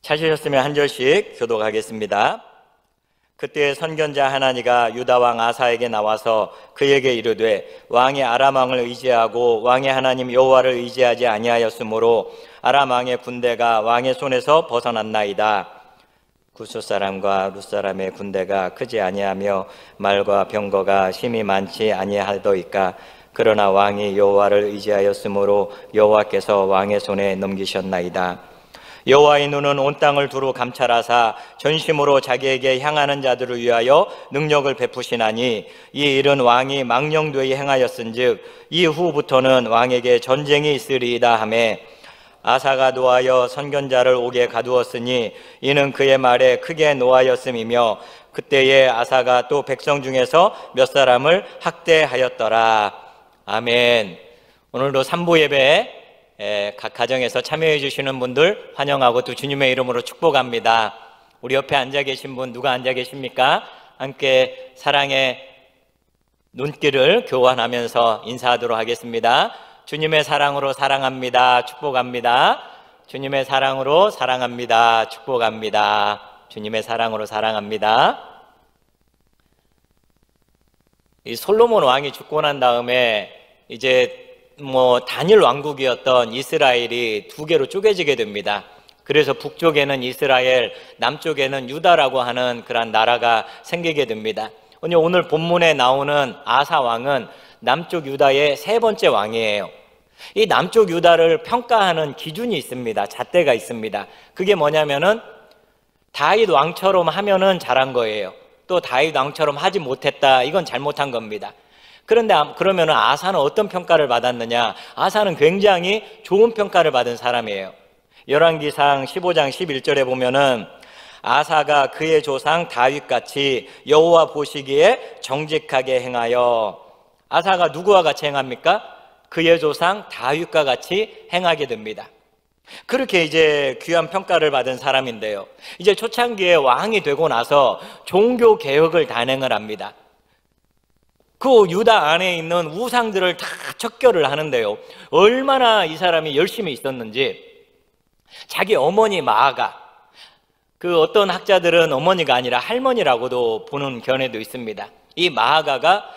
찾으셨으면 한 절씩 교독하겠습니다. 그때 선견자 하나니가 유다 왕 아사에게 나와서 그에게 이르되 왕이 아람 왕을 의지하고 왕의 하나님 여호와를 의지하지 아니하였으므로 아람 왕의 군대가 왕의 손에서 벗어났나이다. 구스 사람과 룻 사람의 군대가 크지 아니하며 말과 병거가 심히 많지 아니하더이까. 그러나 왕이 여호와를 의지하였으므로 여호와께서 왕의 손에 넘기셨나이다. 여호와의 눈은 온 땅을 두루 감찰하사 전심으로 자기에게 향하는 자들을 위하여 능력을 베푸시나니 이 일은 왕이 망령되이 행하였은즉 이후부터는 왕에게 전쟁이 있으리이다 하며 아사가 노하여 선견자를 옥에 가두었으니 이는 그의 말에 크게 노하였음이며 그때에 아사가 또 백성 중에서 몇 사람을 학대하였더라. 아멘. 오늘도 3부 예배 각 가정에서 참여해 주시는 분들 환영하고 또 주님의 이름으로 축복합니다. 우리 옆에 앉아 계신 분 누가 앉아 계십니까? 함께 사랑의 눈길을 교환하면서 인사하도록 하겠습니다. 주님의 사랑으로 사랑합니다. 축복합니다. 주님의 사랑으로 사랑합니다. 축복합니다. 주님의 사랑으로 사랑합니다. 이 솔로몬 왕이 죽고 난 다음에 이제 단일 왕국이었던 이스라엘이 두 개로 쪼개지게 됩니다. 그래서 북쪽에는 이스라엘, 남쪽에는 유다라고 하는 그런 나라가 생기게 됩니다. 오늘 본문에 나오는 아사 왕은 남쪽 유다의 세 번째 왕이에요. 이 남쪽 유다를 평가하는 기준이 있습니다. 잣대가 있습니다. 그게 뭐냐면은 다윗 왕처럼 하면은 잘한 거예요. 또 다윗 왕처럼 하지 못했다, 이건 잘못한 겁니다. 그런데 그러면 아사는 어떤 평가를 받았느냐? 아사는 굉장히 좋은 평가를 받은 사람이에요. 열왕기상 15장 11절에 보면은 아사가 그의 조상 다윗같이 여호와 보시기에 정직하게 행하여. 아사가 누구와 같이 행합니까? 그의 조상 다윗과 같이 행하게 됩니다. 그렇게 이제 귀한 평가를 받은 사람인데요, 이제 초창기에 왕이 되고 나서 종교 개혁을 단행을 합니다. 그 유다 안에 있는 우상들을 다 척결을 하는데요, 얼마나 이 사람이 열심히 있었는지 자기 어머니 마아가, 그 어떤 학자들은 어머니가 아니라 할머니라고도 보는 견해도 있습니다. 이 마아가가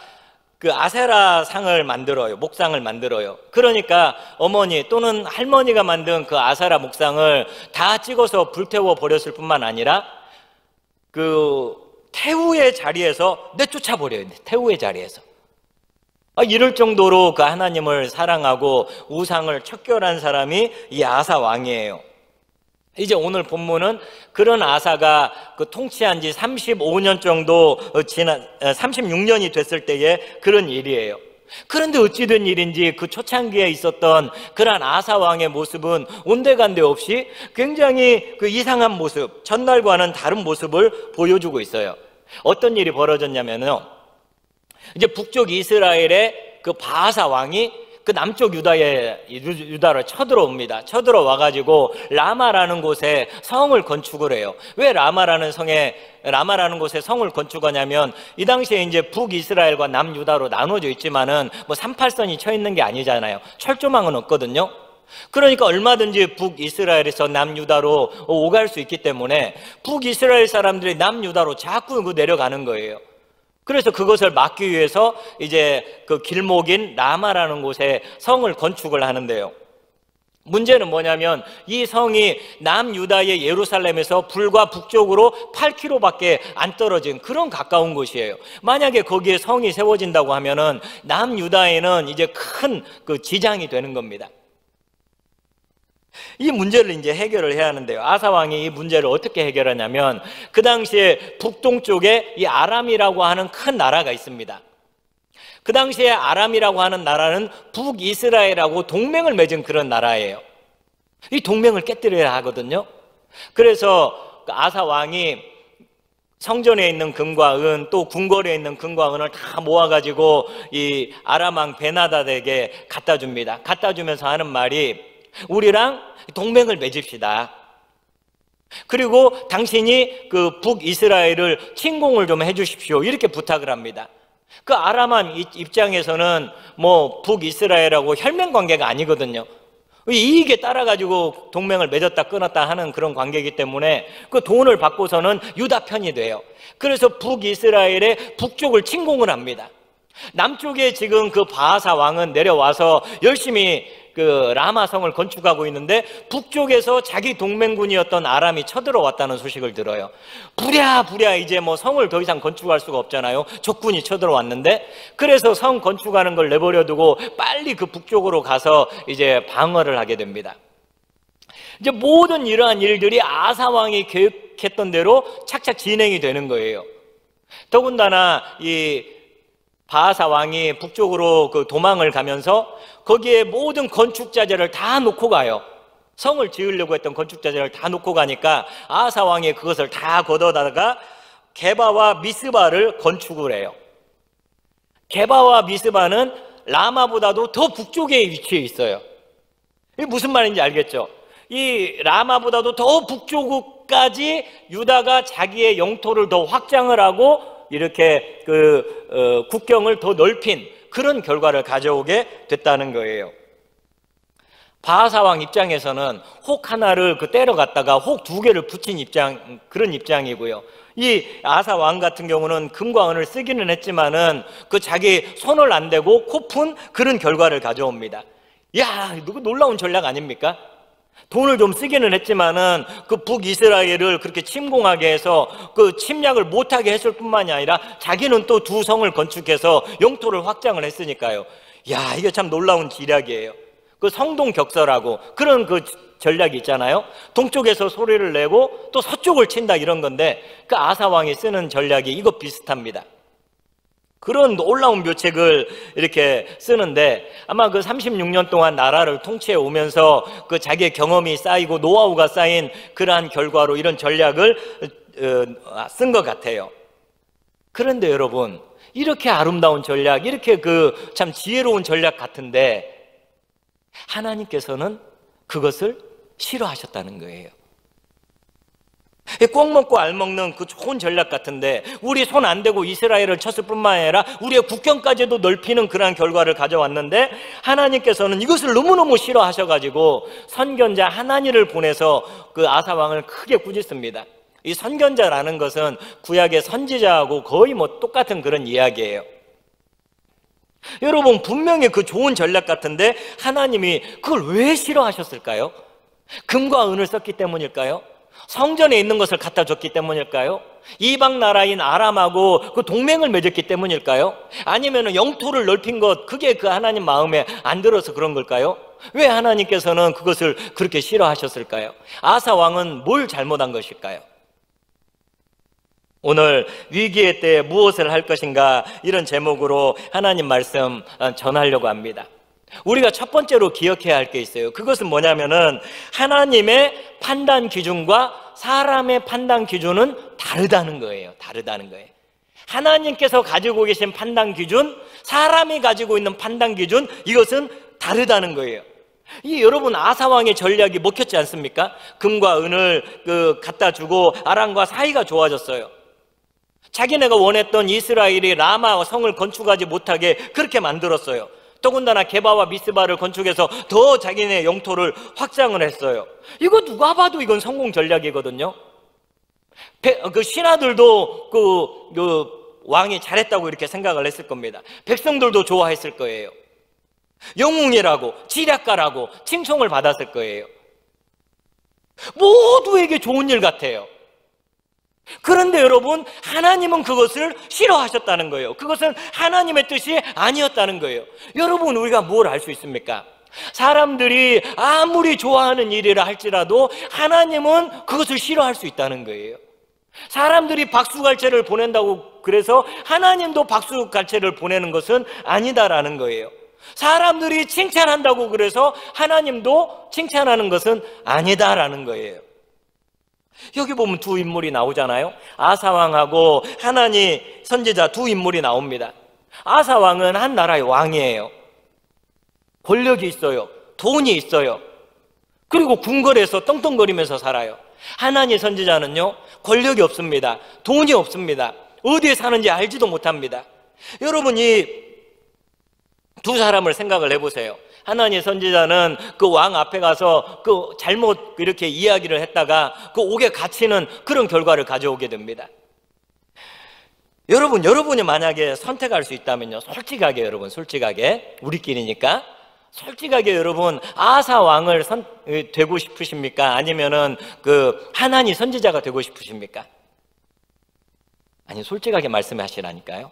그 아세라 상을 만들어요. 목상을 만들어요. 그러니까 어머니 또는 할머니가 만든 그 아세라 목상을 다 찍어서 불태워 버렸을 뿐만 아니라 그 태우의 자리에서 내쫓아 버려요. 태우의 자리에서. 이럴 정도로 그 하나님을 사랑하고 우상을 척결한 사람이 이 아사 왕이에요. 이제 오늘 본문은 그런 아사가 그 통치한 지 35년 정도 지난 36년이 됐을 때의 그런 일이에요. 그런데 어찌된 일인지 그 초창기에 있었던 그런 아사 왕의 모습은 온데간데 없이 굉장히 그 이상한 모습, 전날과는 다른 모습을 보여주고 있어요. 어떤 일이 벌어졌냐면요, 이제 북쪽 이스라엘의 그 바하사 왕이 그 남쪽 유다를 쳐들어옵니다. 쳐들어와가지고 라마라는 곳에 성을 건축을 해요. 왜 라마라는 곳에 성을 건축하냐면 이 당시에 이제 북이스라엘과 남유다로 나눠져 있지만은 38선이 쳐 있는 게 아니잖아요. 철조망은 없거든요. 그러니까 얼마든지 북이스라엘에서 남유다로 오갈 수 있기 때문에 북이스라엘 사람들이 남유다로 자꾸 내려가는 거예요. 그래서 그것을 막기 위해서 이제 그 길목인 라마라는 곳에 성을 건축을 하는데요, 문제는 뭐냐면 이 성이 남유다의 예루살렘에서 불과 북쪽으로 8km밖에 안 떨어진 그런 가까운 곳이에요. 만약에 거기에 성이 세워진다고 하면은 남유다에는 이제 큰 그 지장이 되는 겁니다. 이 문제를 이제 해결을 해야 하는데요, 아사 왕이 이 문제를 어떻게 해결하냐면 그 당시에 북동쪽에 이 아람이라고 하는 큰 나라가 있습니다. 그 당시에 아람이라고 하는 나라는 북이스라엘하고 동맹을 맺은 그런 나라예요. 이 동맹을 깨뜨려야 하거든요. 그래서 아사 왕이 성전에 있는 금과 은, 또 궁궐에 있는 금과 은을 다 모아가지고 이 아람 왕 베나닷에게 갖다 줍니다. 갖다 주면서 하는 말이 우리랑 동맹을 맺읍시다. 그리고 당신이 그 북이스라엘을 침공을 좀 해주십시오, 이렇게 부탁을 합니다. 그 아람 왕 입장에서는 북이스라엘하고 혈맹 관계가 아니거든요. 이익에 따라 가지고 동맹을 맺었다 끊었다 하는 그런 관계이기 때문에 그 돈을 받고서는 유다 편이 돼요. 그래서 북이스라엘의 북쪽을 침공을 합니다. 남쪽에 지금 그 바하사 왕은 내려와서 열심히 그 라마성을 건축하고 있는데 북쪽에서 자기 동맹군이었던 아람이 쳐들어왔다는 소식을 들어요. 부랴부랴 이제 뭐 성을 더 이상 건축할 수가 없잖아요. 적군이 쳐들어왔는데, 그래서 성 건축하는 걸 내버려 두고 빨리 그 북쪽으로 가서 이제 방어를 하게 됩니다. 이제 모든 이러한 일들이 아사 왕이 계획했던 대로 착착 진행이 되는 거예요. 더군다나 이 바하사 왕이 북쪽으로 그 도망을 가면서 거기에 모든 건축자재를 다 놓고 가요. 성을 지으려고 했던 건축자재를 다 놓고 가니까 아하사 왕이 그것을 다 걷어다가 게바와 미스바를 건축을 해요. 게바와 미스바는 라마보다도 더 북쪽에 위치해 있어요. 이게 무슨 말인지 알겠죠? 이 라마보다도 더 북쪽까지 유다가 자기의 영토를 더 확장을 하고 이렇게 국경을 더 넓힌 그런 결과를 가져오게 됐다는 거예요. 바하사 왕 입장에서는 혹 하나를 때려갔다가 혹 두 개를 붙인 그런 입장이고요. 이 아사 왕 같은 경우는 금과 은을 쓰기는 했지만은 그 자기 손을 안 대고 코푼 그런 결과를 가져옵니다. 야, 이거 놀라운 전략 아닙니까? 돈을 좀 쓰기는 했지만은 그 북이스라엘을 그렇게 침공하게 해서 그 침략을 못하게 했을 뿐만이 아니라 자기는 또 두 성을 건축해서 영토를 확장을 했으니까요. 야, 이게 참 놀라운 기략이에요. 그 성동격서라고 그런 그 전략이 있잖아요. 동쪽에서 소리를 내고 또 서쪽을 친다 이런 건데 그 아사 왕이 쓰는 전략이 이거 비슷합니다. 그런 놀라운 묘책을 이렇게 쓰는데 아마 그 36년 동안 나라를 통치해 오면서 그 자기의 경험이 쌓이고 노하우가 쌓인 그러한 결과로 이런 전략을 쓴 것 같아요. 그런데 여러분, 이렇게 아름다운 전략, 이렇게 그 참 지혜로운 전략 같은데 하나님께서는 그것을 싫어하셨다는 거예요. 꼭 먹고 알 먹는 그 좋은 전략 같은데 우리 손 안 대고 이스라엘을 쳤을 뿐만 아니라 우리의 국경까지도 넓히는 그러한 결과를 가져왔는데 하나님께서는 이것을 너무너무 싫어하셔가지고 선견자 하나니를 보내서 그 아사 왕을 크게 꾸짖습니다. 이 선견자라는 것은 구약의 선지자하고 거의 뭐 똑같은 그런 이야기예요. 여러분, 분명히 그 좋은 전략 같은데 하나님이 그걸 왜 싫어하셨을까요? 금과 은을 썼기 때문일까요? 성전에 있는 것을 갖다 줬기 때문일까요? 이방 나라인 아람하고 그 동맹을 맺었기 때문일까요? 아니면 영토를 넓힌 것, 그게 그 하나님 마음에 안 들어서 그런 걸까요? 왜 하나님께서는 그것을 그렇게 싫어하셨을까요? 아사 왕은 뭘 잘못한 것일까요? 오늘 위기의 때에 무엇을 할 것인가, 이런 제목으로 하나님 말씀 전하려고 합니다. 우리가 첫 번째로 기억해야 할 게 있어요. 그것은 뭐냐면은 하나님의 판단 기준과 사람의 판단 기준은 다르다는 거예요. 다르다는 거예요. 하나님께서 가지고 계신 판단 기준, 사람이 가지고 있는 판단 기준, 이것은 다르다는 거예요. 이 여러분, 아사 왕의 전략이 먹혔지 않습니까? 금과 은을 갖다 주고 아람과 사이가 좋아졌어요. 자기네가 원했던 이스라엘이 라마 성을 건축하지 못하게 그렇게 만들었어요. 더군다나 게바와 미스바를 건축해서 더 자기네 영토를 확장을 했어요. 이거 누가 봐도 이건 성공 전략이거든요. 그 신하들도 그 왕이 잘했다고 이렇게 생각을 했을 겁니다. 백성들도 좋아했을 거예요. 영웅이라고, 지략가라고 칭송을 받았을 거예요. 모두에게 좋은 일 같아요. 그런데 여러분, 하나님은 그것을 싫어하셨다는 거예요. 그것은 하나님의 뜻이 아니었다는 거예요. 여러분, 우리가 뭘 알 수 있습니까? 사람들이 아무리 좋아하는 일이라 할지라도 하나님은 그것을 싫어할 수 있다는 거예요. 사람들이 박수갈채를 보낸다고 그래서 하나님도 박수갈채를 보내는 것은 아니다라는 거예요. 사람들이 칭찬한다고 그래서 하나님도 칭찬하는 것은 아니다라는 거예요. 여기 보면 두 인물이 나오잖아요. 아사왕하고 하나니 선지자 두 인물이 나옵니다. 아사왕은 한 나라의 왕이에요. 권력이 있어요. 돈이 있어요. 그리고 궁궐에서 떵떵거리면서 살아요. 하나니 선지자는요, 권력이 없습니다. 돈이 없습니다. 어디에 사는지 알지도 못합니다. 여러분, 이 두 사람을 생각을 해보세요. 하나니 선지자는 그 왕 앞에 가서 그 잘못 이렇게 이야기를 했다가 그 옥에 갇히는 그런 결과를 가져오게 됩니다. 여러분이 만약에 선택할 수 있다면요, 솔직하게, 여러분, 솔직하게, 우리끼리니까 솔직하게, 여러분, 아사 왕을 되고 싶으십니까? 아니면은 그 하나니 선지자가 되고 싶으십니까? 아니, 솔직하게 말씀하시라니까요.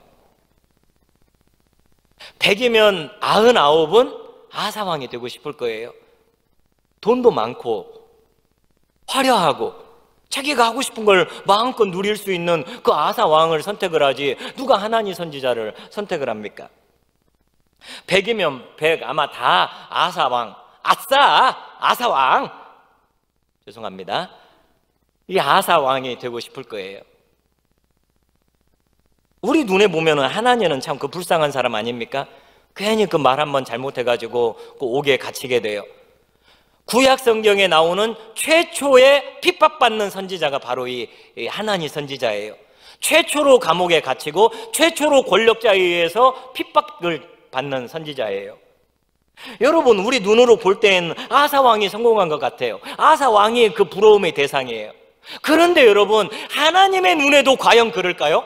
100이면 99은 아사 왕이 되고 싶을 거예요. 돈도 많고 화려하고 자기가 하고 싶은 걸 마음껏 누릴 수 있는 그 아사 왕을 선택을 하지 누가 하나니 선지자를 선택을 합니까? 100이면 100 아마 다 아사 왕, 아싸 아사 왕, 죄송합니다, 이 아사 왕이 되고 싶을 거예요. 우리 눈에 보면은 하나니는 참 그 불쌍한 사람 아닙니까? 괜히 그 말 한번 잘못해가지고 그 옥에 갇히게 돼요. 구약 성경에 나오는 최초의 핍박받는 선지자가 바로 이 하나니 선지자예요. 최초로 감옥에 갇히고 최초로 권력자에 의해서 핍박을 받는 선지자예요. 여러분, 우리 눈으로 볼 땐 아사 왕이 성공한 것 같아요. 아사 왕이 그 부러움의 대상이에요. 그런데 여러분, 하나님의 눈에도 과연 그럴까요?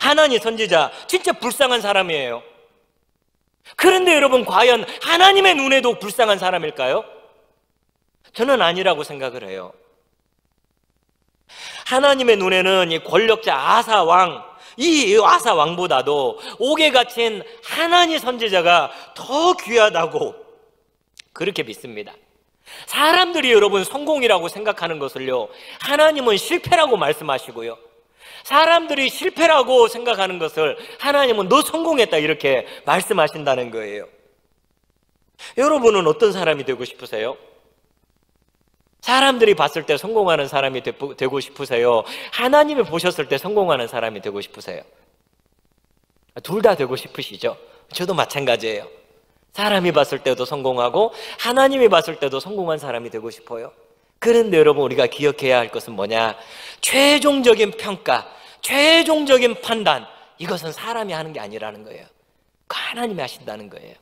하나니 선지자 진짜 불쌍한 사람이에요. 그런데 여러분, 과연 하나님의 눈에도 불쌍한 사람일까요? 저는 아니라고 생각을 해요. 하나님의 눈에는 이 권력자 아사 왕, 이 아사 왕보다도 옥에 갇힌 하나니 선지자가 더 귀하다고 그렇게 믿습니다. 사람들이 여러분 성공이라고 생각하는 것을요, 하나님은 실패라고 말씀하시고요, 사람들이 실패라고 생각하는 것을 하나님은 너 성공했다 이렇게 말씀하신다는 거예요. 여러분은 어떤 사람이 되고 싶으세요? 사람들이 봤을 때 성공하는 사람이 되고 싶으세요? 하나님이 보셨을 때 성공하는 사람이 되고 싶으세요? 둘 다 되고 싶으시죠? 저도 마찬가지예요. 사람이 봤을 때도 성공하고 하나님이 봤을 때도 성공한 사람이 되고 싶어요. 그런데 여러분, 우리가 기억해야 할 것은 뭐냐? 최종적인 평가, 최종적인 판단, 이것은 사람이 하는 게 아니라는 거예요. 그 하나님이 하신다는 거예요.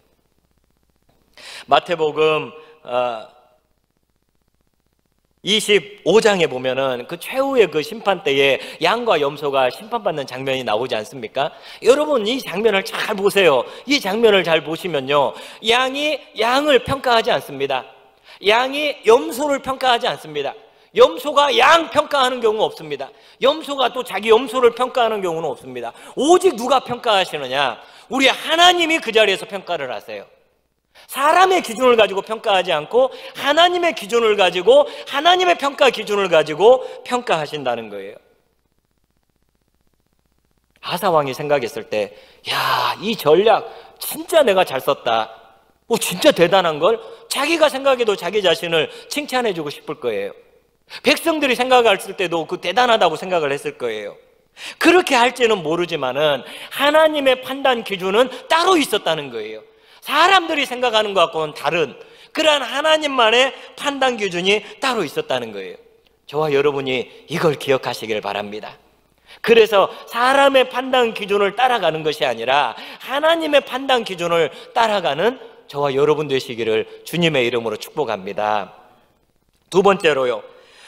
마태복음 25장에 보면은 그 최후의 그 심판 때에 양과 염소가 심판받는 장면이 나오지 않습니까? 여러분, 이 장면을 잘 보세요. 이 장면을 잘 보시면요, 양이 양을 평가하지 않습니다. 양이 염소를 평가하지 않습니다. 염소가 양 평가하는 경우 없습니다. 염소가 또 자기 염소를 평가하는 경우는 없습니다. 오직 누가 평가하시느냐? 우리 하나님이 그 자리에서 평가를 하세요. 사람의 기준을 가지고 평가하지 않고 하나님의 기준을 가지고, 하나님의 평가 기준을 가지고 평가하신다는 거예요. 아사 왕이 생각했을 때, 야, 이 전략 진짜 내가 잘 썼다, 진짜 대단한 걸, 자기가 생각해도 자기 자신을 칭찬해주고 싶을 거예요. 백성들이 생각했을 때도 그 대단하다고 생각을 했을 거예요. 그렇게 할지는 모르지만은 하나님의 판단 기준은 따로 있었다는 거예요. 사람들이 생각하는 것과는 다른 그러한 하나님만의 판단 기준이 따로 있었다는 거예요. 저와 여러분이 이걸 기억하시길 바랍니다. 그래서 사람의 판단 기준을 따라가는 것이 아니라 하나님의 판단 기준을 따라가는 저와 여러분 되시기를 주님의 이름으로 축복합니다. 두 번째로요,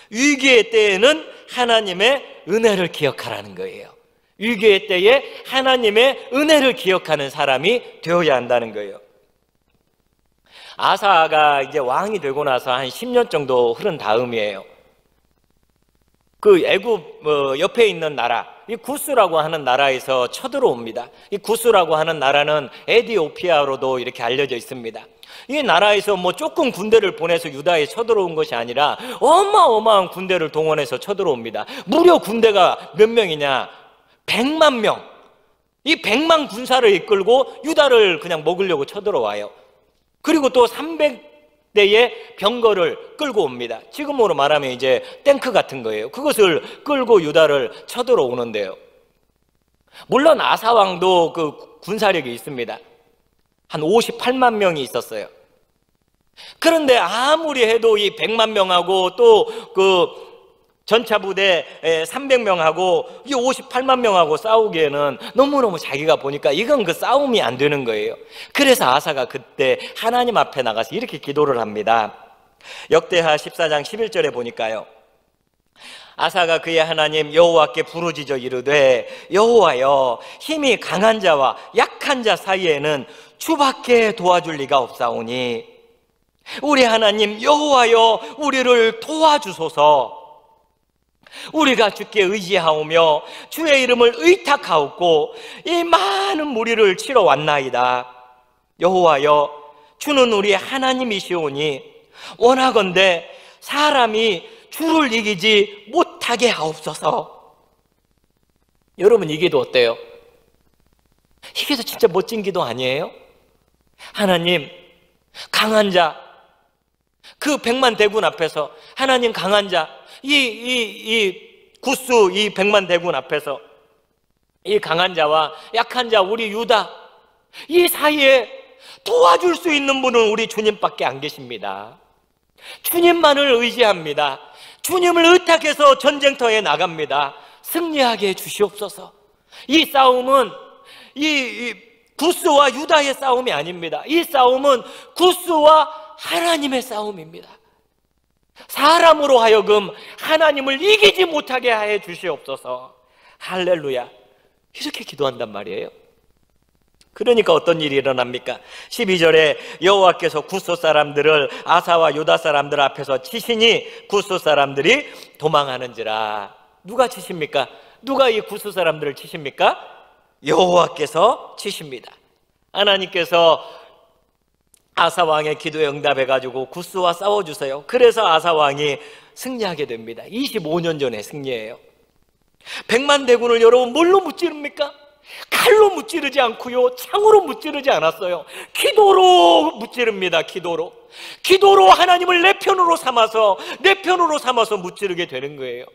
위기의 때에는 하나님의 은혜를 기억하라는 거예요. 위기의 때에 하나님의 은혜를 기억하는 사람이 되어야 한다는 거예요. 아사가 이제 왕이 되고 나서 한 10년 정도 흐른 다음이에요. 그 애굽 옆에 있는 나라, 이 구스라고 하는 나라에서 쳐들어옵니다. 이 구스라고 하는 나라는 에티오피아로도 이렇게 알려져 있습니다. 이 나라에서 조금 군대를 보내서 유다에 쳐들어온 것이 아니라 어마어마한 군대를 동원해서 쳐들어옵니다. 무려 군대가 몇 명이냐? 100만 명. 이 100만 군사를 이끌고 유다를 그냥 먹으려고 쳐들어와요. 그리고 또 300대의 병거를 끌고 옵니다. 지금으로 말하면 이제 탱크 같은 거예요. 그것을 끌고 유다를 쳐들어오는데요, 물론 아사왕도 그 군사력이 있습니다. 한 58만 명이 있었어요. 그런데 아무리 해도 이 100만 명하고 또 그 전차 부대 300명하고 58만 명하고 싸우기에는 너무너무 자기가 보니까 이건 그 싸움이 안 되는 거예요. 그래서 아사가 그때 하나님 앞에 나가서 이렇게 기도를 합니다. 역대하 14장 11절에 보니까요, 아사가 그의 하나님 여호와께 부르짖어 이르되 여호와여, 힘이 강한 자와 약한 자 사이에는 주밖에 도와줄 리가 없사오니 우리 하나님 여호와여, 우리를 도와주소서. 우리가 주께 의지하오며 주의 이름을 의탁하옵고 이 많은 무리를 치러 왔나이다. 여호와여, 주는 우리의 하나님이시오니 원하건대 사람이 주를 이기지 못하게 하옵소서. 여러분, 이 기도 어때요? 이 기도 진짜 멋진 기도 아니에요? 하나님, 강한 자, 그 100만 대군 앞에서 하나님 강한 자, 이 구스, 이 100만 대군 앞에서 이 강한 자와 약한 자 우리 유다, 이 사이에 도와줄 수 있는 분은 우리 주님밖에 안 계십니다. 주님만을 의지합니다. 주님을 의탁해서 전쟁터에 나갑니다. 승리하게 해 주시옵소서. 이 싸움은 이 구스와 유다의 싸움이 아닙니다. 이 싸움은 구스와 하나님의 싸움입니다. 사람으로 하여금 하나님을 이기지 못하게 해 주시옵소서. 할렐루야. 이렇게 기도한단 말이에요. 그러니까 어떤 일이 일어납니까? 12절에 여호와께서 구스 사람들을 아사와 유다 사람들 앞에서 치시니 구스 사람들이 도망하는지라. 누가 치십니까? 누가 이 구스 사람들을 치십니까? 여호와께서 치십니다. 하나님께서 아사 왕의 기도에 응답해가지고 구스와 싸워주세요. 그래서 아사 왕이 승리하게 됩니다. 25년 전의 승리예요. 100만 대군을 여러분 뭘로 무찌릅니까? 칼로 무찌르지 않고요, 창으로 무찌르지 않았어요. 기도로 무찌릅니다. 기도로 하나님을 내 편으로 삼아서 무찌르게 되는 거예요.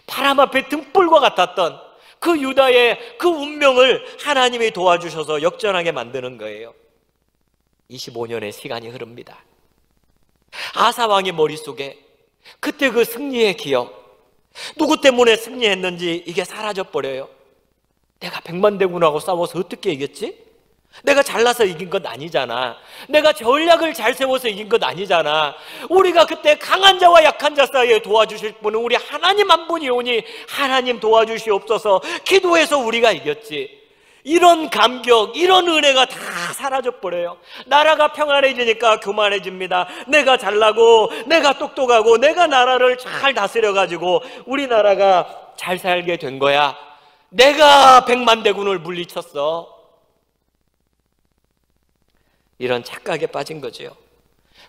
바람 앞에 등불과 같았던 그 유다의 그 운명을 하나님이 도와주셔서 역전하게 만드는 거예요. 25년의 시간이 흐릅니다. 아사 왕의 머릿속에 그때 그 승리의 기억, 누구 때문에 승리했는지 이게 사라져 버려요. 내가 100만 대군하고 싸워서 어떻게 이겼지? 내가 잘나서 이긴 건 아니잖아. 내가 전략을 잘 세워서 이긴 건 아니잖아. 우리가 그때 강한 자와 약한 자 사이에 도와주실 분은 우리 하나님 한 분이오니 하나님 도와주시옵소서. 기도해서 우리가 이겼지. 이런 감격, 이런 은혜가 다 사라져버려요. 나라가 평안해지니까 교만해집니다. 내가 잘나고 내가 똑똑하고 내가 나라를 잘 다스려가지고 우리나라가 잘 살게 된 거야. 내가 100만 대군을 물리쳤어. 이런 착각에 빠진 거죠.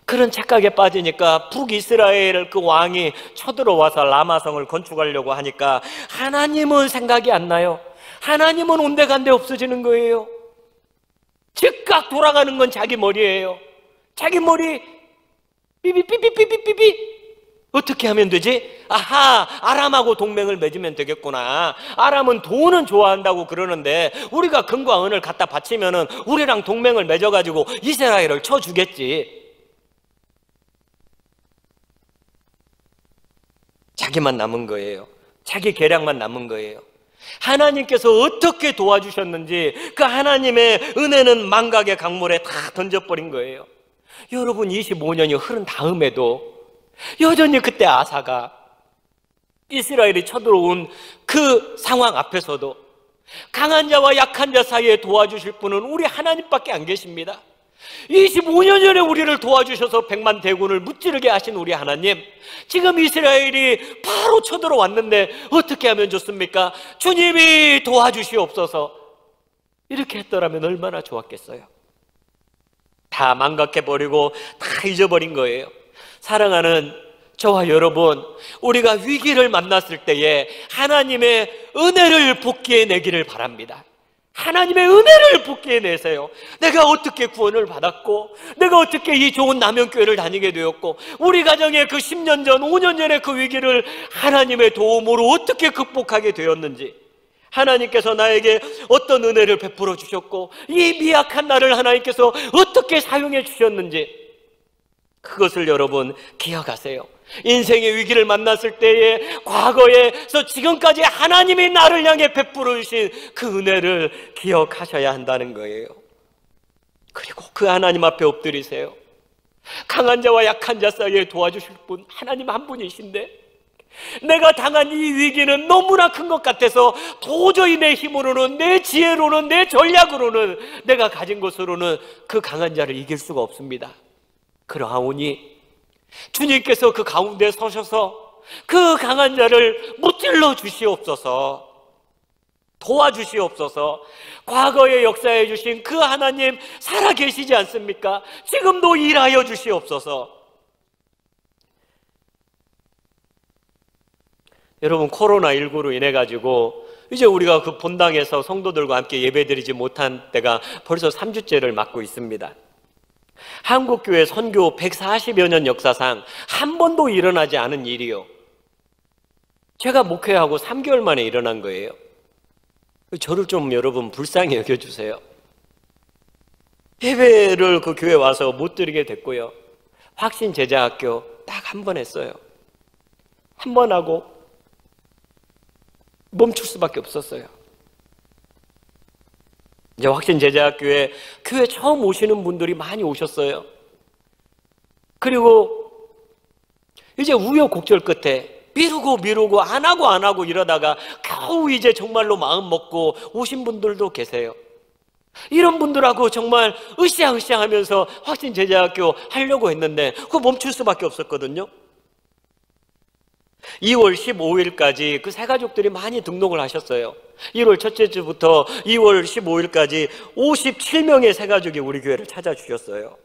그런 착각에 빠지니까 북이스라엘 그 왕이 쳐들어와서 라마성을 건축하려고 하니까 하나님은 생각이 안 나요. 하나님은 온데간데 없어지는 거예요. 즉각 돌아가는 건 자기 머리예요. 자기 머리 삐삐삐삐삐삐삐. 어떻게 하면 되지? 아하, 아람하고 동맹을 맺으면 되겠구나. 아람은 돈은 좋아한다고 그러는데 우리가 금과 은을 갖다 바치면은 우리랑 동맹을 맺어가지고 이스라엘을 쳐주겠지. 자기만 남은 거예요. 자기 계략만 남은 거예요. 하나님께서 어떻게 도와주셨는지 그 하나님의 은혜는 망각의 강물에 다 던져버린 거예요. 여러분, 25년이 흐른 다음에도 여전히 그때 아사가 이스라엘이 쳐들어온 그 상황 앞에서도 강한 자와 약한 자 사이에 도와주실 분은 우리 하나님밖에 안 계십니다. 25년 전에 우리를 도와주셔서 100만 대군을 무찌르게 하신 우리 하나님, 지금 이스라엘이 바로 쳐들어왔는데 어떻게 하면 좋습니까? 주님이 도와주시옵소서. 이렇게 했더라면 얼마나 좋았겠어요. 다 망각해버리고 다 잊어버린 거예요. 사랑하는 저와 여러분, 우리가 위기를 만났을 때에 하나님의 은혜를 복귀해 내기를 바랍니다. 하나님의 은혜를 복귀해 내세요. 내가 어떻게 구원을 받았고, 내가 어떻게 이 좋은 남영교회를 다니게 되었고, 우리 가정의 그 10년 전, 5년 전의 그 위기를 하나님의 도움으로 어떻게 극복하게 되었는지, 하나님께서 나에게 어떤 은혜를 베풀어 주셨고, 이 미약한 나를 하나님께서 어떻게 사용해 주셨는지, 그것을 여러분 기억하세요. 인생의 위기를 만났을 때에 과거에서 지금까지 하나님이 나를 향해 베풀어 주신 그 은혜를 기억하셔야 한다는 거예요. 그리고 그 하나님 앞에 엎드리세요. 강한 자와 약한 자 사이에 도와주실 분 하나님 한 분이신데, 내가 당한 이 위기는 너무나 큰 것 같아서 도저히 내 힘으로는, 내 지혜로는, 내 전략으로는, 내가 가진 것으로는 그 강한 자를 이길 수가 없습니다. 그러하오니 주님께서 그 가운데 서셔서 그 강한 자를 무찔러 주시옵소서, 도와주시옵소서. 과거의 역사해 주신 그 하나님 살아계시지 않습니까? 지금도 일하여 주시옵소서. 여러분, 코로나19로 인해 가지고 이제 우리가 그 본당에서 성도들과 함께 예배드리지 못한 때가 벌써 3주째를 맞고 있습니다. 한국교회 선교 140여 년 역사상 한 번도 일어나지 않은 일이요, 제가 목회하고 3개월 만에 일어난 거예요. 저를 좀 여러분 불쌍히 여겨주세요. 예배를 그 교회 와서 못 드리게 됐고요, 확신제자학교 딱 한 번 했어요. 한 번 하고 멈출 수밖에 없었어요. 이제 확신제자학교에 교회 처음 오시는 분들이 많이 오셨어요. 그리고 이제 우여곡절 끝에 미루고 안 하고 이러다가 겨우 이제 정말로 마음 먹고 오신 분들도 계세요. 이런 분들하고 정말 으쌰으쌰 하면서 확신제자학교 하려고 했는데 그거 멈출 수밖에 없었거든요. 2월 15일까지 그 새 가족들이 많이 등록을 하셨어요. 1월 첫째 주부터 2월 15일까지 57명의 새 가족이 우리 교회를 찾아주셨어요.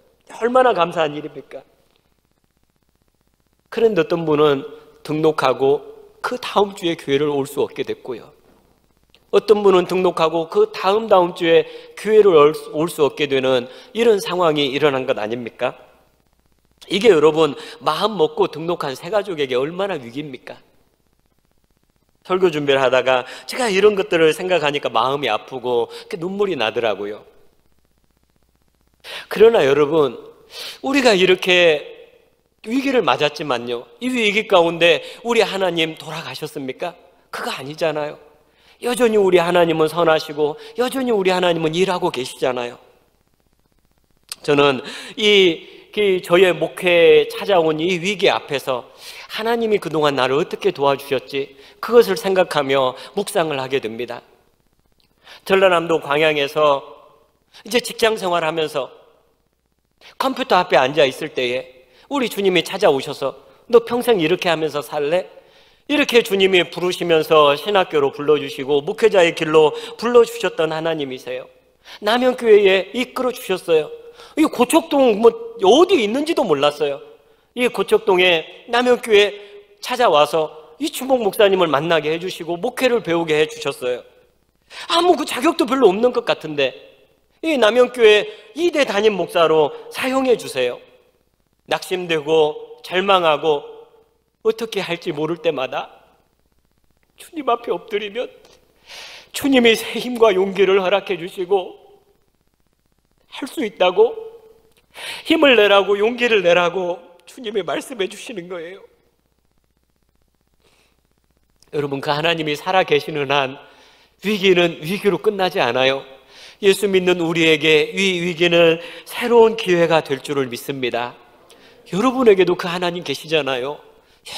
얼마나 감사한 일입니까? 그런데 어떤 분은 등록하고 그 다음 주에 교회를 올 수 없게 됐고요, 어떤 분은 등록하고 그 다음 주에 교회를 올 수 없게 되는 이런 상황이 일어난 것 아닙니까? 이게 여러분, 마음 먹고 등록한 새 가족에게 얼마나 위기입니까? 설교 준비를 하다가 제가 이런 것들을 생각하니까 마음이 아프고 눈물이 나더라고요. 그러나 여러분, 우리가 이렇게 위기를 맞았지만요, 이 위기 가운데 우리 하나님 돌아가셨습니까? 그거 아니잖아요. 여전히 우리 하나님은 선하시고 여전히 우리 하나님은 일하고 계시잖아요. 저는 저의 목회에 찾아온 이 위기 앞에서 하나님이 그동안 나를 어떻게 도와주셨지, 그것을 생각하며 묵상을 하게 됩니다. 전라남도 광양에서 이제 직장 생활하면서 컴퓨터 앞에 앉아 있을 때에 우리 주님이 찾아오셔서 너 평생 이렇게 하면서 살래? 이렇게 주님이 부르시면서 신학교로 불러주시고 목회자의 길로 불러주셨던 하나님이세요. 남현교회에 이끌어 주셨어요. 이 고척동 어디 있는지도 몰랐어요. 이 고척동에 남현교회 찾아와서 이 주목 목사님을 만나게 해주시고 목회를 배우게 해주셨어요. 아무 그 자격도 별로 없는 것 같은데 이 남현교회 2대 담임 목사로 사용해 주세요. 낙심되고 절망하고 어떻게 할지 모를 때마다 주님 앞에 엎드리면 주님이 새 힘과 용기를 허락해 주시고 할 수 있다고 힘을 내라고 용기를 내라고 주님이 말씀해 주시는 거예요. 여러분, 그 하나님이 살아계시는 한 위기는 위기로 끝나지 않아요. 예수 믿는 우리에게 이 위기는 새로운 기회가 될 줄을 믿습니다. 여러분에게도 그 하나님 계시잖아요.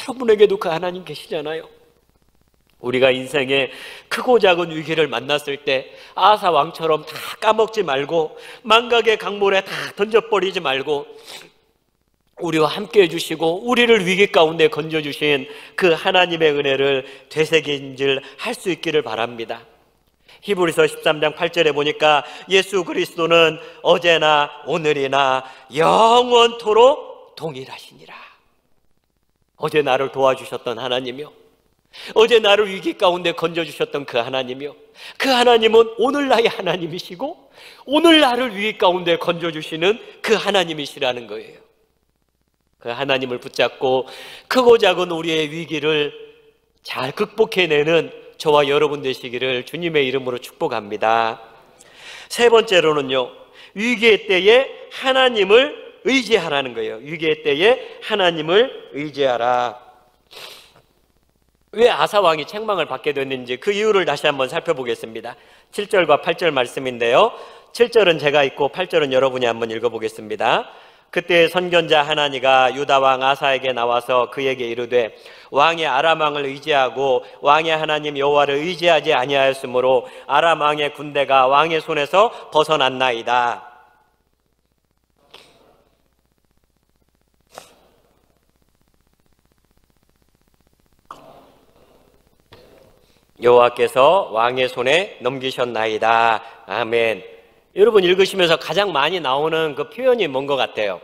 여러분에게도 그 하나님 계시잖아요. 우리가 인생에 크고 작은 위기를 만났을 때 아사 왕처럼 다 까먹지 말고 망각의 강물에 다 던져버리지 말고 우리와 함께 해주시고 우리를 위기 가운데 건져주신 그 하나님의 은혜를 되새김질 할 수 있기를 바랍니다. 히브리서 13장 8절에 보니까 예수 그리스도는 어제나 오늘이나 영원토록 동일하시니라. 어제 나를 도와주셨던 하나님이요, 어제 나를 위기 가운데 건져주셨던 그 하나님이요, 그 하나님은 오늘 나의 하나님이시고 오늘 나를 위기 가운데 건져주시는 그 하나님이시라는 거예요. 그 하나님을 붙잡고 크고 작은 우리의 위기를 잘 극복해내는 저와 여러분 되시기를 주님의 이름으로 축복합니다. 세 번째로는요, 위기의 때에 하나님을 의지하라는 거예요. 위기의 때에 하나님을 의지하라. 왜 아사왕이 책망을 받게 됐는지 그 이유를 다시 한번 살펴보겠습니다. 7절과 8절 말씀인데요, 7절은 제가 읽고 8절은 여러분이 한번 읽어보겠습니다. 그때 선견자 하나니가 유다왕 아사에게 나와서 그에게 이르되 왕이 아람 왕을 의지하고 왕의 하나님 여호와를 의지하지 아니하였으므로 아람 왕의 군대가 왕의 손에서 벗어났나이다. 여호와께서 왕의 손에 넘기셨나이다. 아멘. 여러분 읽으시면서 가장 많이 나오는 그 표현이 뭔 것 같아요?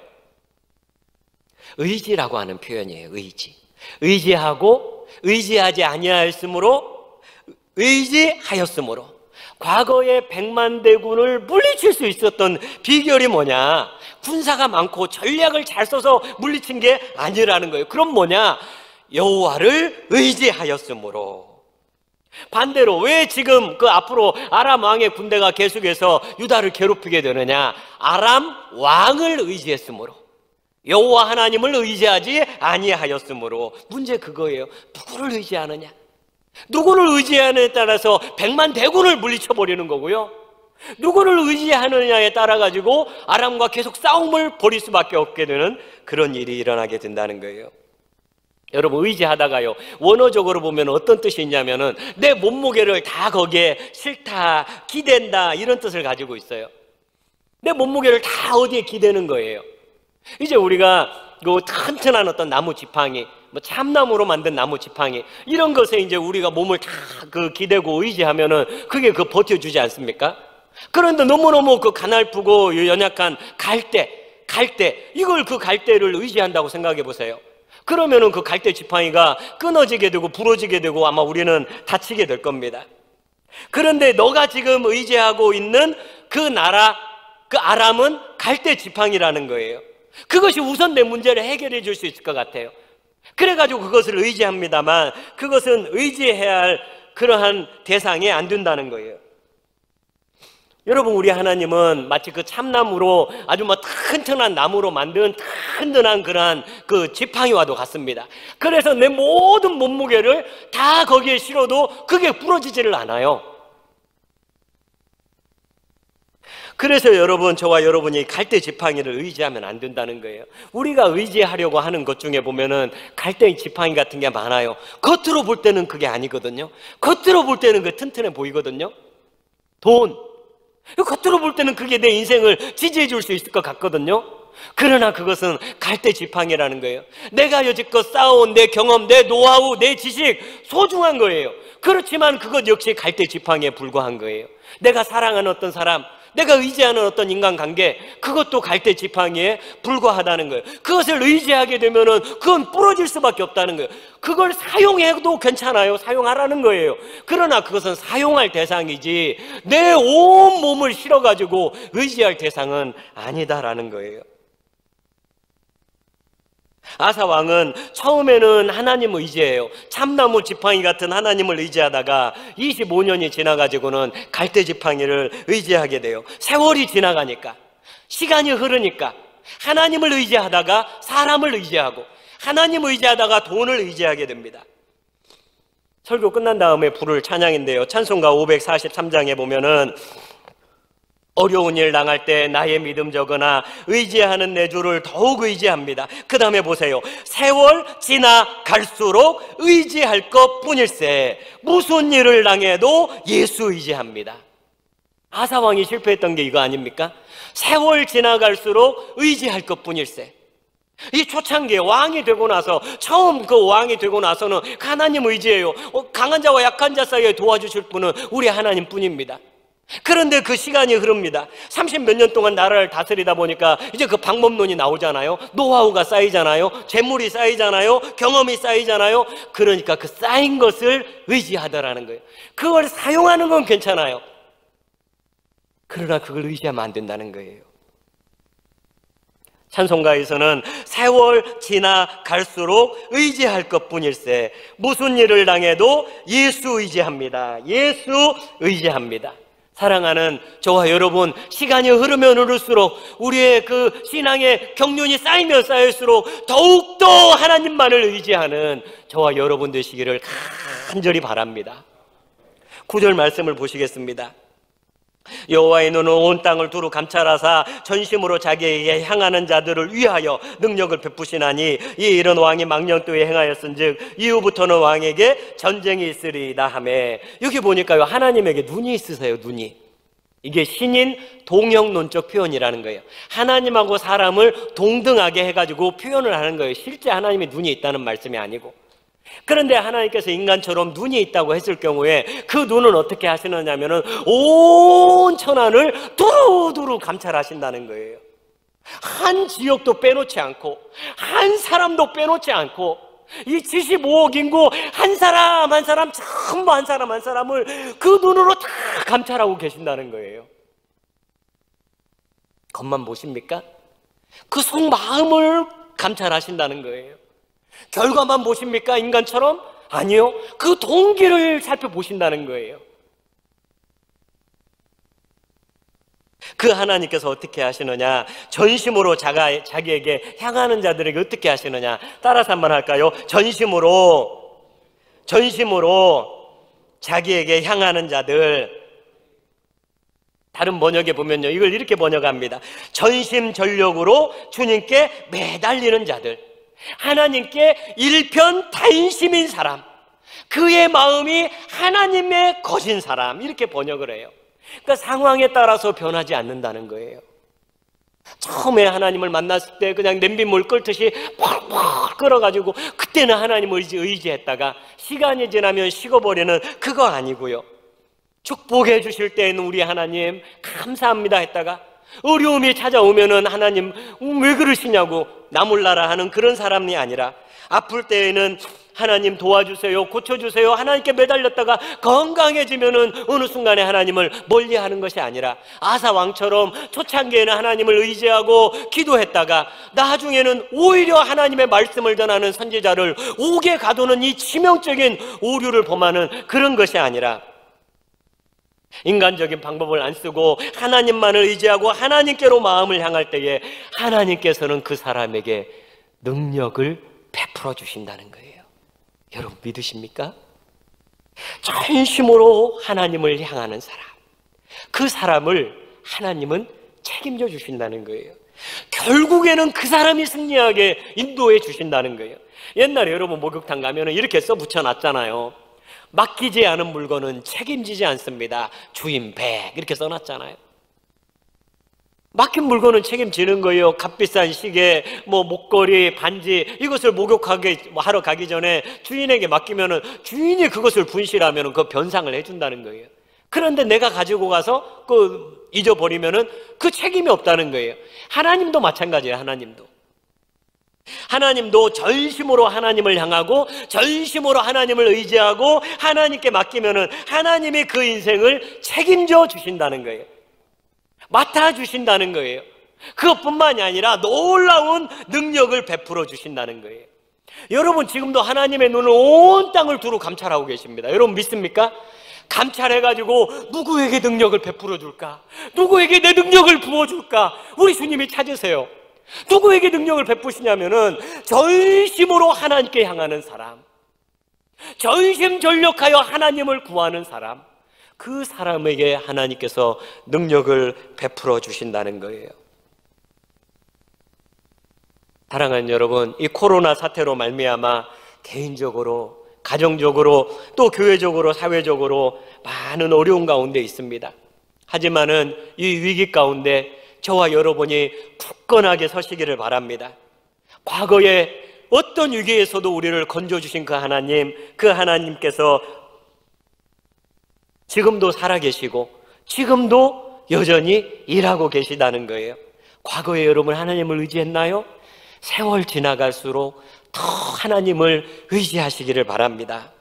의지라고 하는 표현이에요. 의지. 의지하고 의지하지 아니하였으므로 의지하였으므로. 과거에 100만 대군을 물리칠 수 있었던 비결이 뭐냐? 군사가 많고 전략을 잘 써서 물리친 게 아니라는 거예요. 그럼 뭐냐? 여호와를 의지하였으므로. 반대로 왜 지금 그 앞으로 아람 왕의 군대가 계속해서 유다를 괴롭히게 되느냐? 아람 왕을 의지했으므로, 여호와 하나님을 의지하지 아니하였으므로. 문제 그거예요. 누구를 의지하느냐? 누구를 의지하느냐에 따라서 100만 대군을 물리쳐버리는 거고요, 누구를 의지하느냐에 따라 가지고 아람과 계속 싸움을 벌일 수밖에 없게 되는 그런 일이 일어나게 된다는 거예요. 여러분, 의지하다가요, 원어적으로 보면 어떤 뜻이 있냐면은 내 몸무게를 다 거기에 싫다, 기댄다, 이런 뜻을 가지고 있어요. 내 몸무게를 다 어디에 기대는 거예요. 이제 우리가 그 튼튼한 어떤 나무 지팡이, 뭐 참나무로 만든 나무 지팡이, 이런 것에 이제 우리가 몸을 다 그 기대고 의지하면은 그게 그 버텨주지 않습니까? 그런데 너무너무 그 가날프고 연약한 갈대, 이걸 그 갈대를 의지한다고 생각해 보세요. 그러면은 그 갈대 지팡이가 끊어지게 되고 부러지게 되고 아마 우리는 다치게 될 겁니다. 그런데 너가 지금 의지하고 있는 그 나라, 그 아람은 갈대 지팡이라는 거예요. 그것이 우선 내 문제를 해결해 줄 수 있을 것 같아요. 그래가지고 그것을 의지합니다만 그것은 의지해야 할 그러한 대상에 안 된다는 거예요. 여러분, 우리 하나님은 마치 그 참나무로 아주 뭐 튼튼한 나무로 만든 튼튼한 그러한 그 지팡이와도 같습니다. 그래서 내 모든 몸무게를 다 거기에 실어도 그게 부러지지를 않아요. 그래서 여러분, 저와 여러분이 갈대 지팡이를 의지하면 안 된다는 거예요. 우리가 의지하려고 하는 것 중에 보면은 갈대 지팡이 같은 게 많아요. 겉으로 볼 때는 그게 아니거든요. 겉으로 볼 때는 그 튼튼해 보이거든요. 돈, 겉으로 볼 때는 그게 내 인생을 지지해 줄 수 있을 것 같거든요. 그러나 그것은 갈대 지팡이라는 거예요. 내가 여지껏 쌓아온 내 경험, 내 노하우, 내 지식, 소중한 거예요. 그렇지만 그것 역시 갈대 지팡이에 불과한 거예요. 내가 사랑하는 어떤 사람, 내가 의지하는 어떤 인간관계, 그것도 갈대 지팡이에 불과하다는 거예요. 그것을 의지하게 되면은 그건 부러질 수밖에 없다는 거예요. 그걸 사용해도 괜찮아요. 사용하라는 거예요. 그러나 그것은 사용할 대상이지 내 온 몸을 실어가지고 의지할 대상은 아니다라는 거예요. 아사 왕은 처음에는 하나님을 의지해요. 참나무 지팡이 같은 하나님을 의지하다가 25년이 지나가지고는 갈대 지팡이를 의지하게 돼요. 세월이 지나가니까, 시간이 흐르니까 하나님을 의지하다가 사람을 의지하고, 하나님을 의지하다가 돈을 의지하게 됩니다. 설교 끝난 다음에 부를 찬양인데요, 찬송가 543장에 보면은 어려운 일 당할 때 나의 믿음 적으나 의지하는 내 주를 더욱 의지합니다. 그 다음에 보세요. 세월 지나갈수록 의지할 것뿐일세. 무슨 일을 당해도 예수 의지합니다. 아사왕이 실패했던 게 이거 아닙니까? 세월 지나갈수록 의지할 것뿐일세. 이 초창기에 왕이 되고 나서, 처음 그 왕이 되고 나서는 하나님 의지해요. 강한 자와 약한 자 사이에 도와주실 분은 우리 하나님 뿐입니다. 그런데 그 시간이 흐릅니다. 30몇 년 동안 나라를 다스리다 보니까 이제 그 방법론이 나오잖아요. 노하우가 쌓이잖아요. 재물이 쌓이잖아요. 경험이 쌓이잖아요. 그러니까 그 쌓인 것을 의지하더라는 거예요. 그걸 사용하는 건 괜찮아요. 그러나 그걸 의지하면 안 된다는 거예요. 찬송가에서는 세월 지나갈수록 의지할 것뿐일세. 무슨 일을 당해도 예수 의지합니다. 예수 의지합니다. 사랑하는 저와 여러분, 시간이 흐르면 흐를수록 우리의 그 신앙의 경륜이 쌓이면 쌓일수록 더욱더 하나님만을 의지하는 저와 여러분 되시기를 간절히 바랍니다. 9절 말씀을 보시겠습니다. 여호와의 눈은 온 땅을 두루 감찰하사 전심으로 자기에게 향하는 자들을 위하여 능력을 베푸시나니 이 일은 왕이 망령도에 행하였은즉 이후부터는 왕에게 전쟁이 있으리이다 하매. 여기 보니까요, 하나님에게 눈이 있으세요. 눈이. 이게 신인 동형론적 표현이라는 거예요. 하나님하고 사람을 동등하게 해가지고 표현을 하는 거예요. 실제 하나님의 눈이 있다는 말씀이 아니고. 그런데 하나님께서 인간처럼 눈이 있다고 했을 경우에 그 눈은 어떻게 하시느냐면은 온 천하를 두루두루 감찰하신다는 거예요. 한 지역도 빼놓지 않고, 한 사람도 빼놓지 않고, 이 75억 인구 한 사람 한 사람, 전부 한 사람 한 사람을 그 눈으로 다 감찰하고 계신다는 거예요. 겉만 보십니까? 그 속마음을 감찰하신다는 거예요. 결과만 보십니까? 인간처럼? 아니요. 그 동기를 살펴보신다는 거예요. 그 하나님께서 어떻게 하시느냐? 전심으로 자기에게 향하는 자들에게 어떻게 하시느냐? 따라서 한번 할까요? 전심으로 자기에게 향하는 자들. 다른 번역에 보면요, 이걸 이렇게 번역합니다. 전심전력으로 주님께 매달리는 자들. 하나님께 일편단심인 사람, 그의 마음이 하나님의 것인 사람, 이렇게 번역을 해요. 그러니까 상황에 따라서 변하지 않는다는 거예요. 처음에 하나님을 만났을 때 그냥 냄비물 끓듯이 펄펄 끓어가지고 그때는 하나님을 의지했다가 시간이 지나면 식어버리는 그거 아니고요. 축복해 주실 때에는 우리 하나님 감사합니다 했다가 어려움이 찾아오면은 하나님 왜 그러시냐고 나몰라라 하는 그런 사람이 아니라, 아플 때에는 하나님 도와주세요, 고쳐주세요, 하나님께 매달렸다가 건강해지면은 어느 순간에 하나님을 멀리하는 것이 아니라, 아사 왕처럼 초창기에는 하나님을 의지하고 기도했다가 나중에는 오히려 하나님의 말씀을 전하는 선지자를 옥에 가두는 이 치명적인 오류를 범하는 그런 것이 아니라, 인간적인 방법을 안 쓰고 하나님만을 의지하고 하나님께로 마음을 향할 때에 하나님께서는 그 사람에게 능력을 베풀어 주신다는 거예요. 여러분 믿으십니까? 전심으로 하나님을 향하는 사람, 그 사람을 하나님은 책임져 주신다는 거예요. 결국에는 그 사람이 승리하게 인도해 주신다는 거예요. 옛날에 여러분 목욕탕 가면 이렇게 써붙여 놨잖아요. 맡기지 않은 물건은 책임지지 않습니다. 주인 백, 이렇게 써놨잖아요. 맡긴 물건은 책임지는 거예요. 값비싼 시계, 목걸이, 반지, 이것을 목욕하러 가기 전에 주인에게 맡기면은 주인이 그것을 분실하면은 그 변상을 해준다는 거예요. 그런데 내가 가지고 가서 잊어버리면은 그 책임이 없다는 거예요. 하나님도 마찬가지예요. 하나님도 전심으로 하나님을 향하고 전심으로 하나님을 의지하고 하나님께 맡기면은 하나님이 그 인생을 책임져 주신다는 거예요. 맡아주신다는 거예요. 그것뿐만이 아니라 놀라운 능력을 베풀어 주신다는 거예요. 여러분 지금도 하나님의 눈을 온 땅을 두루 감찰하고 계십니다. 여러분 믿습니까? 감찰해가지고 누구에게 능력을 베풀어 줄까? 누구에게 내 능력을 부어줄까? 우리 주님이 찾으세요. 누구에게 능력을 베푸시냐면은 전심으로 하나님께 향하는 사람, 전심전력하여 하나님을 구하는 사람, 그 사람에게 하나님께서 능력을 베풀어 주신다는 거예요. 사랑하는 여러분, 이 코로나 사태로 말미암아 개인적으로, 가정적으로, 또 교회적으로, 사회적으로 많은 어려운 가운데 있습니다. 하지만은 이 위기 가운데 저와 여러분이 굳건하게 서시기를 바랍니다. 과거에 어떤 위기에서도 우리를 건져주신 그 하나님, 그 하나님께서 지금도 살아계시고 지금도 여전히 일하고 계시다는 거예요. 과거에 여러분 하나님을 의지했나요? 세월 지나갈수록 더 하나님을 의지하시기를 바랍니다.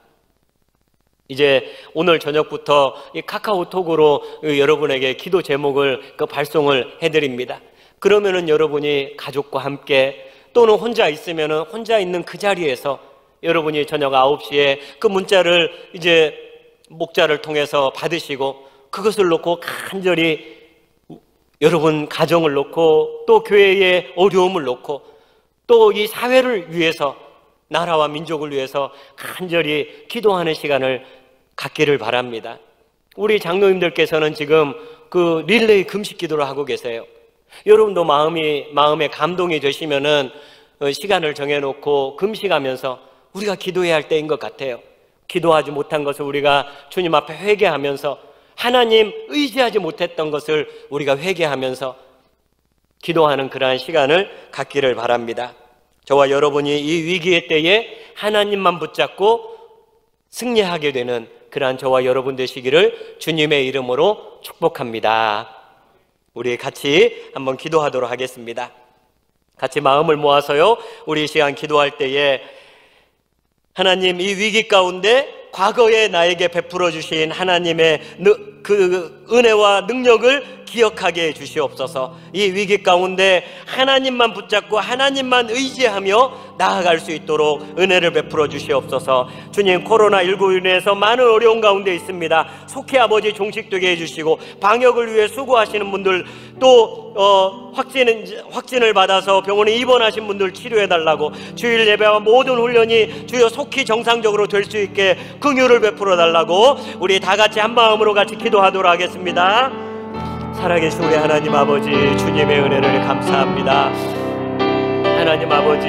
이제 오늘 저녁부터 이 카카오톡으로 여러분에게 기도 제목을 발송을 해드립니다. 그러면은 여러분이 가족과 함께 또는 혼자 있으면은 혼자 있는 그 자리에서 여러분이 저녁 9시에 그 문자를 이제 목자를 통해서 받으시고 그것을 놓고 간절히 여러분 가정을 놓고 또 교회의 어려움을 놓고 또 이 사회를 위해서 나라와 민족을 위해서 간절히 기도하는 시간을 갖기를 바랍니다. 우리 장로님들께서는 지금 그 릴레이 금식 기도를 하고 계세요. 여러분도 마음에 감동이 되시면은 시간을 정해놓고 금식하면서 우리가 기도해야 할 때인 것 같아요. 기도하지 못한 것을 우리가 주님 앞에 회개하면서 하나님 의지하지 못했던 것을 우리가 회개하면서 기도하는 그러한 시간을 갖기를 바랍니다. 저와 여러분이 이 위기의 때에 하나님만 붙잡고 승리하게 되는 그러한 저와 여러분 되시기를 주님의 이름으로 축복합니다. 우리 같이 한번 기도하도록 하겠습니다. 같이 마음을 모아서요, 우리 이 시간 기도할 때에 하나님, 이 위기 가운데 과거에 나에게 베풀어 주신 하나님의 그 은혜와 능력을 기억하게 해 주시옵소서. 이 위기 가운데 하나님만 붙잡고 하나님만 의지하며 나아갈 수 있도록 은혜를 베풀어 주시옵소서. 주님, 코로나19로 인해서 많은 어려움 가운데 있습니다. 속히 아버지 종식되게 해주시고 방역을 위해 수고하시는 분들, 또 확진을 받아서 병원에 입원하신 분들 치료해달라고, 주일 예배와 모든 훈련이 주여 속히 정상적으로 될 수 있게 긍휼을 베풀어 달라고 우리 다 같이 한 마음으로 같이 기도하도록 하겠습니다. 살아계신 우리 하나님 아버지, 주님의 은혜를 감사합니다. 하나님 아버지,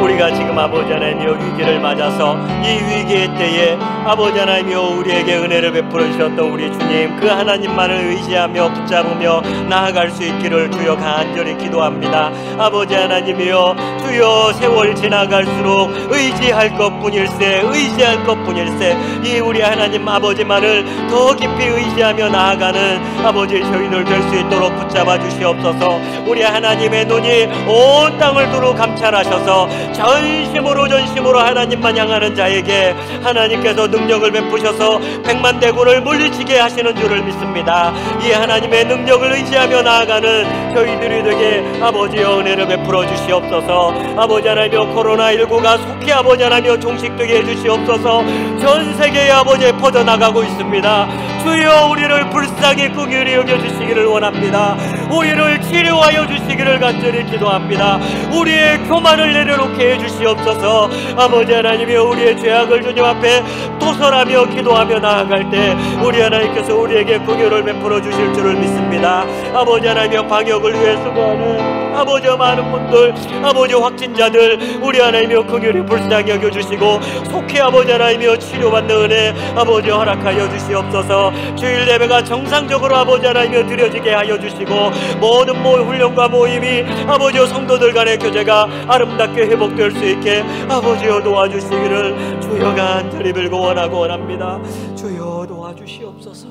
우리가 지금 아버지 하나님여 위기를 맞아서 이 위기의 때에 아버지 하나님여 우리에게 은혜를 베풀어 주셨던 우리 주님, 그 하나님만을 의지하며 붙잡으며 나아갈 수 있기를 주여 간절히 기도합니다. 아버지 하나님이여, 주여 세월 지나갈수록 의지할 것뿐일세, 의지할 것뿐일세, 이 우리 하나님 아버지만을 더 깊이 의지하며 나아가는 아버지 저희들 될 수 있도록 붙잡아 주시옵소서. 우리 하나님의 눈이 온 땅을 두루 감찰하셔서 전심으로 하나님만 향하는 자에게 하나님께서 능력을 베푸셔서 백만대군을 물리치게 하시는 줄을 믿습니다. 이 하나님의 능력을 의지하며 나아가는 저희들이 되게 아버지여 은혜를 베풀어 주시옵소서. 아버지 하나님여 코로나19가 속히 아버지 하나님여 종식되게 해주시옵소서. 전 세계에 아버지 퍼져나가고 있습니다. 주여 우리를 불쌍히 긍휼히 여겨주시기를 원합니다. 우리를 치료하여 주시기를 간절히 기도합니다. 우리의 교만을 내려놓게 해주시옵소서. 아버지 하나님이여 우리의 죄악을 주님 앞에 도설하며 기도하며 나아갈 때 우리 하나님께서 우리에게 긍휼을 베풀어 주실 줄을 믿습니다. 아버지 하나님이여 방역을 위해 수고하는 아버지 많은 분들, 아버지 확진자들 우리 하나님이여 긍휼히 불쌍히 여겨주시고 속히 아버지 하나님이여 치료받는 은혜 아버지 허락하여 주시옵소서. 주일 예배가 정상적으로 아버지 하나님이여 드려지게 하여 주시고 모든 훈련과 모임이 아버지여 성도들 간의 교제가 아름답게 회복될 수 있게 아버지여 도와주시기를 주여 간절히 빌고 원하고 원합니다. 주여 도와주시옵소서.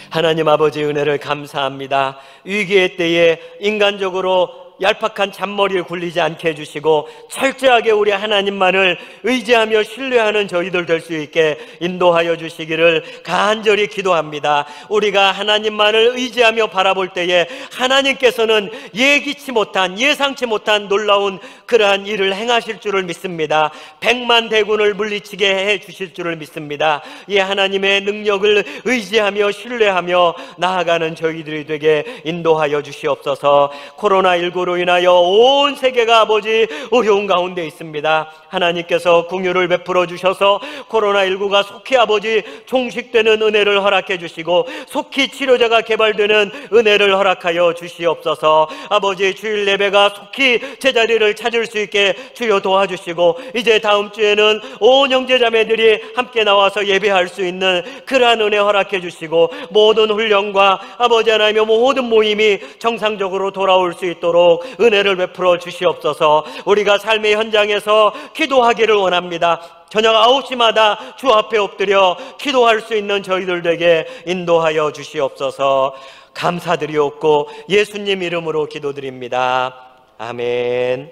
하나님 아버지 은혜를 감사합니다. 위기의 때에 인간적으로 얄팍한 잔머리를 굴리지 않게 해주시고 철저하게 우리 하나님만을 의지하며 신뢰하는 저희들 될 수 있게 인도하여 주시기를 간절히 기도합니다. 우리가 하나님만을 의지하며 바라볼 때에 하나님께서는 예기치 못한, 예상치 못한 놀라운 그러한 일을 행하실 줄을 믿습니다. 백만 대군을 물리치게 해 주실 줄을 믿습니다. 이 하나님의 능력을 의지하며 신뢰하며 나아가는 저희들이 되게 인도하여 주시옵소서. 코로나19로 인하여 온 세계가 아버지 어려운 가운데 있습니다. 하나님께서 긍휼을 베풀어 주셔서 코로나19가 속히 아버지 종식되는 은혜를 허락해 주시고 속히 치료제가 개발되는 은혜를 허락하여 주시옵소서. 아버지 주일 예배가 속히 제자리를 찾을 수 있게 주여 도와주시고 이제 다음 주에는 온 형제자매들이 함께 나와서 예배할 수 있는 그러한 은혜 허락해 주시고 모든 훈련과 아버지 하나님의 모든 모임이 정상적으로 돌아올 수 있도록 은혜를 베풀어 주시옵소서. 우리가 삶의 현장에서 기도하기를 원합니다. 저녁 9시마다 주 앞에 엎드려 기도할 수 있는 저희들에게 인도하여 주시옵소서. 감사드리옵고 예수님 이름으로 기도드립니다. 아멘.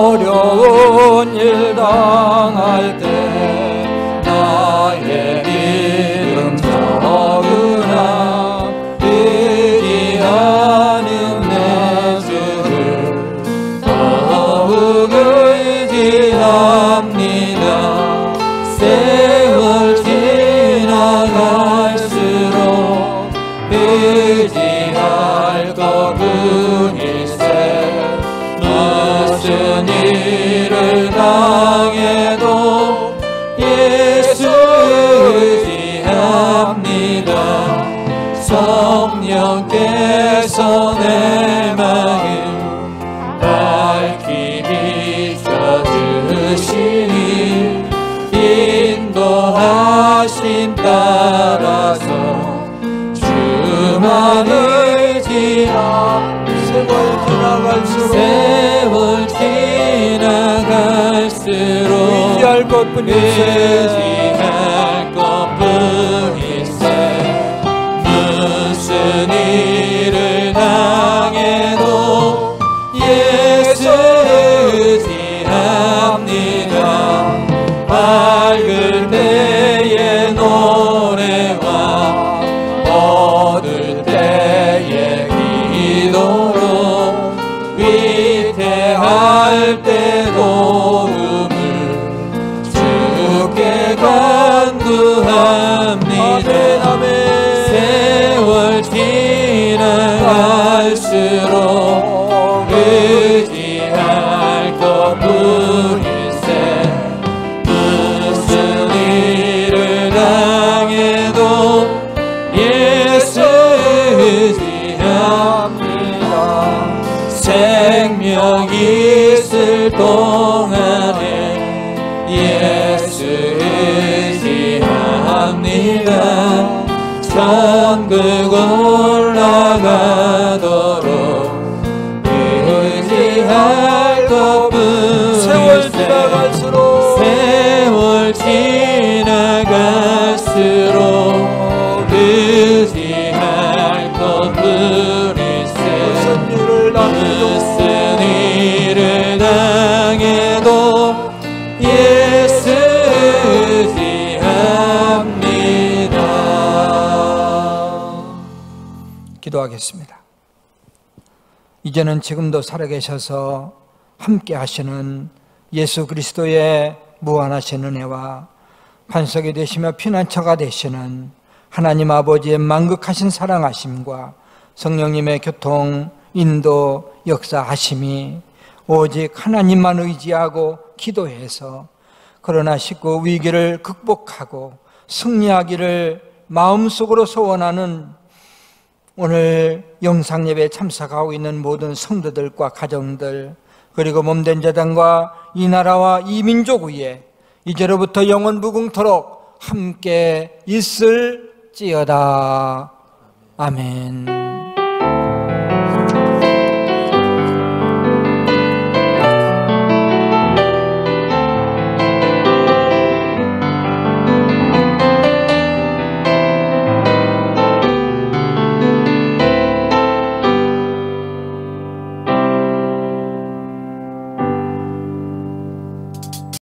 어려운 일 당할 때 나의 믿음 적으나 위대한 내 주 세월 지나갈수록 의지할 것뿐일세. 무슨 일을 당해도 예수 의지합니다. 성령께서 내 마음 밝히 비춰주시니 인도하심 따라서 주만 의지하며 세월 지나갈수록 의지할 것뿐일세. 무슨 일을 당해도 예수 의지합니다. 밝을 때의 노래와 어두울 때의 기도로 위태할 때 도움을 주께 간구합니다. 세월 지나갈수록 의지할 것뿐일세. 무슨 일을 당해도 예수 의지합니다. 생명 있을 동안에 예수 의지합니다. 천국 올라가도록 의지할 것뿐일세. 세월 지나갈수록 의지할 것뿐일세. 무슨 일을 당해도 예수 의지합니다. 기도하겠습니다. 이제는 지금도 살아계셔서 함께 하시는 예수 그리스도의 무한하신 은혜와 반석이 되시며 피난처가 되시는 하나님 아버지의 만극하신 사랑하심과 성령님의 교통, 인도, 역사하심이 오직 하나님만 의지하고 기도해서 그러나 쉽고 위기를 극복하고 승리하기를 마음속으로 소원하는 오늘 영상예배에 참석하고 있는 모든 성도들과 가정들, 그리고 몸된 자단과 이 나라와 이 민족 위에 이제로부터 영원 무궁토록 함께 있을지어다. 아멘.